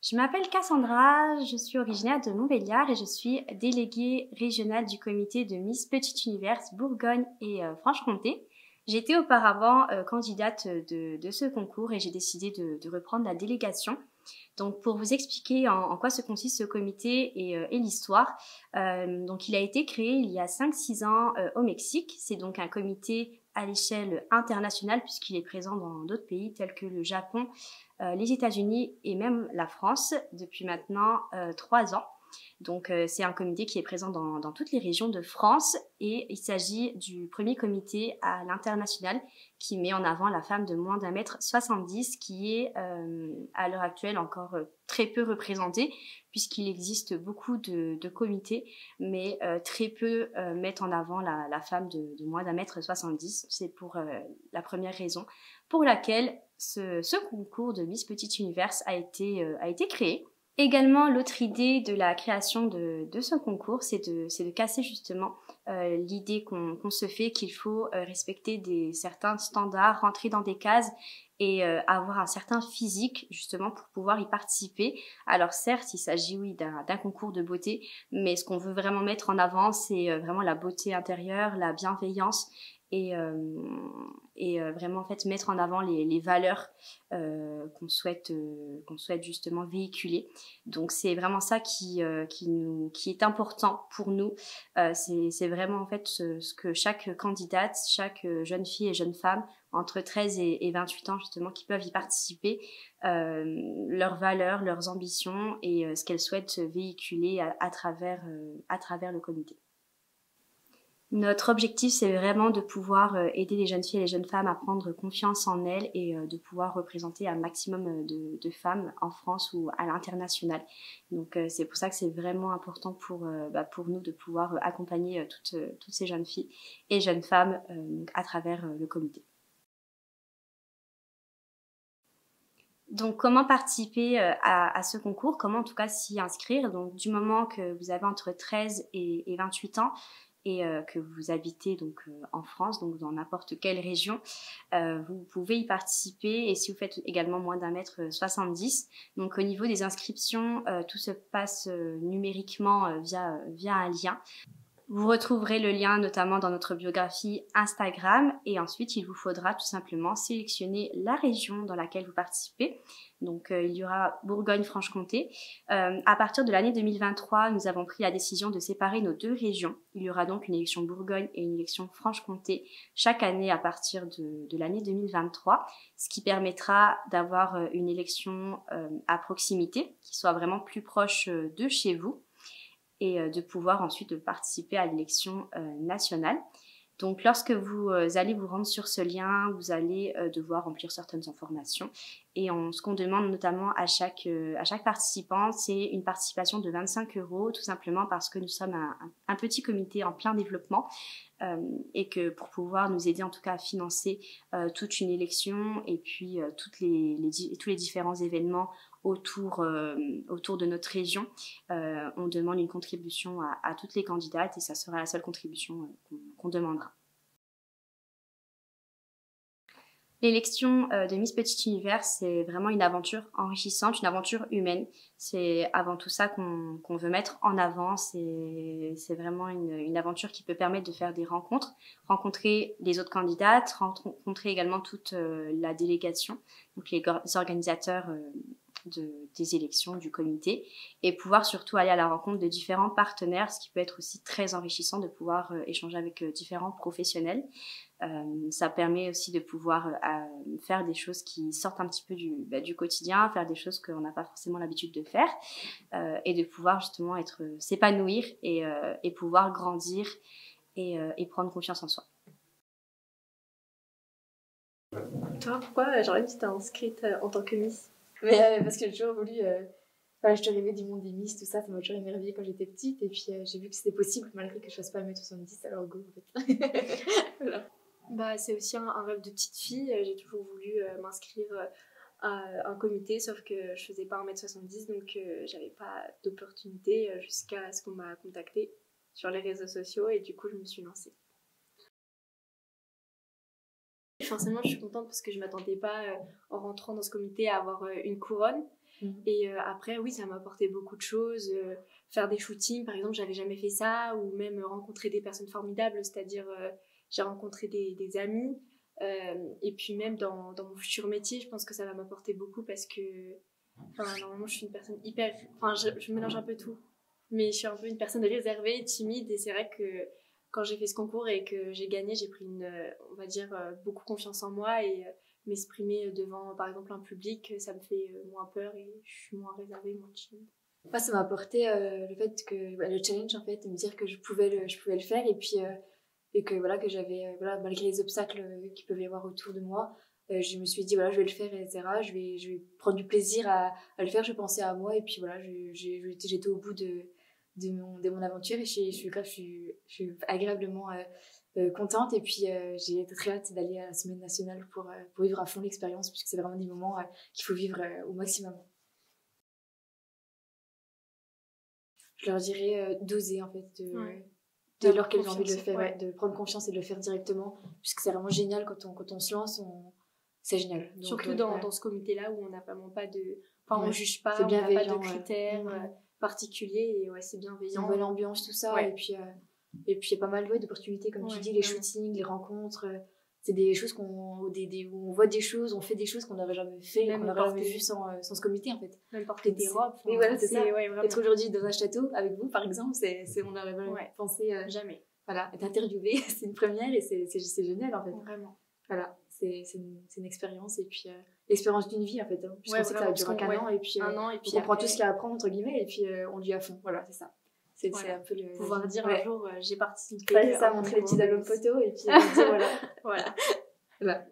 Je m'appelle Cassandra, je suis originaire de Montbéliard et je suis déléguée régionale du comité de Miss Petit Univers Bourgogne et Franche-Comté. J'étais auparavant candidate de ce concours et j'ai décidé de reprendre la délégation. Donc pour vous expliquer en quoi se consiste ce comité et l'histoire, donc il a été créé il y a 5-6 ans au Mexique. C'est donc un comité à l'échelle internationale puisqu'il est présent dans d'autres pays tels que le Japon, les États-Unis et même la France depuis maintenant 3 ans. Donc c'est un comité qui est présent dans toutes les régions de France et il s'agit du premier comité à l'international qui met en avant la femme de moins d'1m70 qui est à l'heure actuelle encore très peu représentée puisqu'il existe beaucoup de comités mais très peu mettent en avant la femme de moins d'1m70. C'est pour la première raison pour laquelle ce concours de Miss Petit Univers a été créé. Également, l'autre idée de la création de ce concours, c'est de casser justement l'idée qu'on se fait qu'il faut respecter certains standards, rentrer dans des cases et avoir un certain physique justement pour pouvoir y participer. Alors certes, il s'agit oui d'un concours de beauté, mais ce qu'on veut vraiment mettre en avant, c'est vraiment la beauté intérieure, la bienveillance et vraiment en fait mettre en avant les valeurs qu'on souhaite justement véhiculer. Donc c'est vraiment ça qui est important pour nous. C'est vraiment en fait ce que chaque candidate, chaque jeune fille et jeune femme entre 13 et 28 ans justement qui peuvent y participer, leurs valeurs, leurs ambitions et ce qu'elles souhaitent véhiculer à travers le comité. Notre objectif, c'est vraiment de pouvoir aider les jeunes filles et les jeunes femmes à prendre confiance en elles et de pouvoir représenter un maximum de femmes en France ou à l'international. Donc c'est pour ça que c'est vraiment important pour nous de pouvoir accompagner toutes ces jeunes filles et jeunes femmes à travers le comité. Donc, comment participer à ce concours? Comment en tout cas s'y inscrire? Donc, du moment que vous avez entre 13 et 28 ans et que vous habitez donc en France, donc dans n'importe quelle région, vous pouvez y participer. Et si vous faites également moins d'1m70, donc au niveau des inscriptions, tout se passe numériquement via un lien. Vous retrouverez le lien notamment dans notre biographie Instagram et ensuite il vous faudra tout simplement sélectionner la région dans laquelle vous participez. Donc il y aura Bourgogne-Franche-Comté. À partir de l'année 2023, nous avons pris la décision de séparer nos deux régions. Il y aura donc une élection Bourgogne et une élection Franche-Comté chaque année à partir de l'année 2023, ce qui permettra d'avoir une élection à proximité qui soit vraiment plus proche de chez vous et de pouvoir ensuite participer à l'élection nationale. Donc lorsque vous allez vous rendre sur ce lien, vous allez devoir remplir certaines informations et ce qu'on demande notamment à chaque participant, c'est une participation de 25 € tout simplement parce que nous sommes un petit comité en plein développement et que pour pouvoir nous aider en tout cas à financer toute une élection et puis tous les différents événements autour de notre région, on demande une contribution à toutes les candidates et ça sera la seule contribution qu'on demandera. L'élection de Miss Petit Univers, c'est vraiment une aventure enrichissante, une aventure humaine. C'est avant tout ça qu'on veut mettre en avant. C'est vraiment une aventure qui peut permettre de faire des rencontres, rencontrer les autres candidates, rencontrer également toute la délégation, donc les organisateurs des élections, du comité, et pouvoir surtout aller à la rencontre de différents partenaires, ce qui peut être aussi très enrichissant de pouvoir échanger avec différents professionnels. Ça permet aussi de pouvoir faire des choses qui sortent un petit peu du quotidien, faire des choses qu'on n'a pas forcément l'habitude de faire et de pouvoir justement s'épanouir et pouvoir grandir et prendre confiance en soi. Toi, pourquoi j'aurais dit que tu t'es inscrite en tant que Miss? Mais parce que j'ai toujours voulu... je te rêvais du monde des Miss, tout ça, ça m'a toujours émerveillée quand j'étais petite. Et puis j'ai vu que c'était possible malgré que je fasse pas 1m70, alors go en fait. Voilà. Bah, c'est aussi un rêve de petite fille. J'ai toujours voulu m'inscrire à un comité, sauf que je faisais pas 1m70, donc j'avais pas d'opportunité jusqu'à ce qu'on m'a contactée sur les réseaux sociaux et du coup je me suis lancée. Forcément, je suis contente parce que je m'attendais pas en rentrant dans ce comité à avoir une couronne. Et après, oui, ça m'a apporté beaucoup de choses. Faire des shootings, par exemple, j'avais jamais fait ça, ou même rencontrer des personnes formidables, c'est-à-dire j'ai rencontré des amis. Et puis même dans mon futur métier, je pense que ça va m'apporter beaucoup parce que normalement, je suis une personne hyper... Enfin, je mélange un peu tout. Mais je suis un peu une personne réservée, timide, et c'est vrai que quand j'ai fait ce concours et que j'ai gagné, j'ai pris on va dire, beaucoup confiance en moi et m'exprimer devant, par exemple, un public, ça me fait moins peur et je suis moins réservée, moins timide. Moi, ça m'a apporté le fait que le challenge, en fait, de me dire que je pouvais le faire, et puis et que voilà, que j'avais voilà, malgré les obstacles qu'il peut y avoir autour de moi, je me suis dit voilà, je vais le faire, etc. Je vais prendre du plaisir à le faire. Je pensais à moi, et puis voilà, j'étais au bout de mon aventure, et je suis agréablement contente, et puis j'ai très hâte d'aller à la semaine nationale pour vivre à fond l'expérience, puisque c'est vraiment des moments qu'il faut vivre au maximum. Je leur dirais d'oser, en fait, dès lors qu'elles ont envie de le faire, de prendre confiance et de le faire directement, puisque c'est vraiment génial quand on se lance, c'est génial. Donc, surtout dans ce comité-là où on n'a vraiment pas de... Enfin, on juge pas, c'est on n'a pas bienveillant, de critères particuliers, et c'est bienveillant. C'est une bonne ambiance, tout ça, et puis il y a pas mal d'opportunités, comme tu dis, les shootings, les rencontres, c'est des choses où on voit des choses, on fait des choses qu'on n'aurait jamais fait, qu'on n'aurait jamais vu sans ce comité, en fait. Même porter des robes. Et voilà, c'est ça. Vraiment. Être aujourd'hui dans un château avec vous, par exemple, on n'aurait jamais pensé. Jamais. Voilà, être interviewée, c'est une première, et c'est génial, en fait. Vraiment. Voilà, c'est une expérience, et puis l'expérience d'une vie, en fait. Hein, puisqu'on sait que ça va durer qu'un an, et puis on prend tout ce qu'il y a à apprendre, entre guillemets, et puis on dit à fond. Voilà, c'est ça. C'est un peu le... Pouvoir dire un jour, j'ai participé. C'est ça, montrer les petits albums photos, et puis dire voilà. Voilà.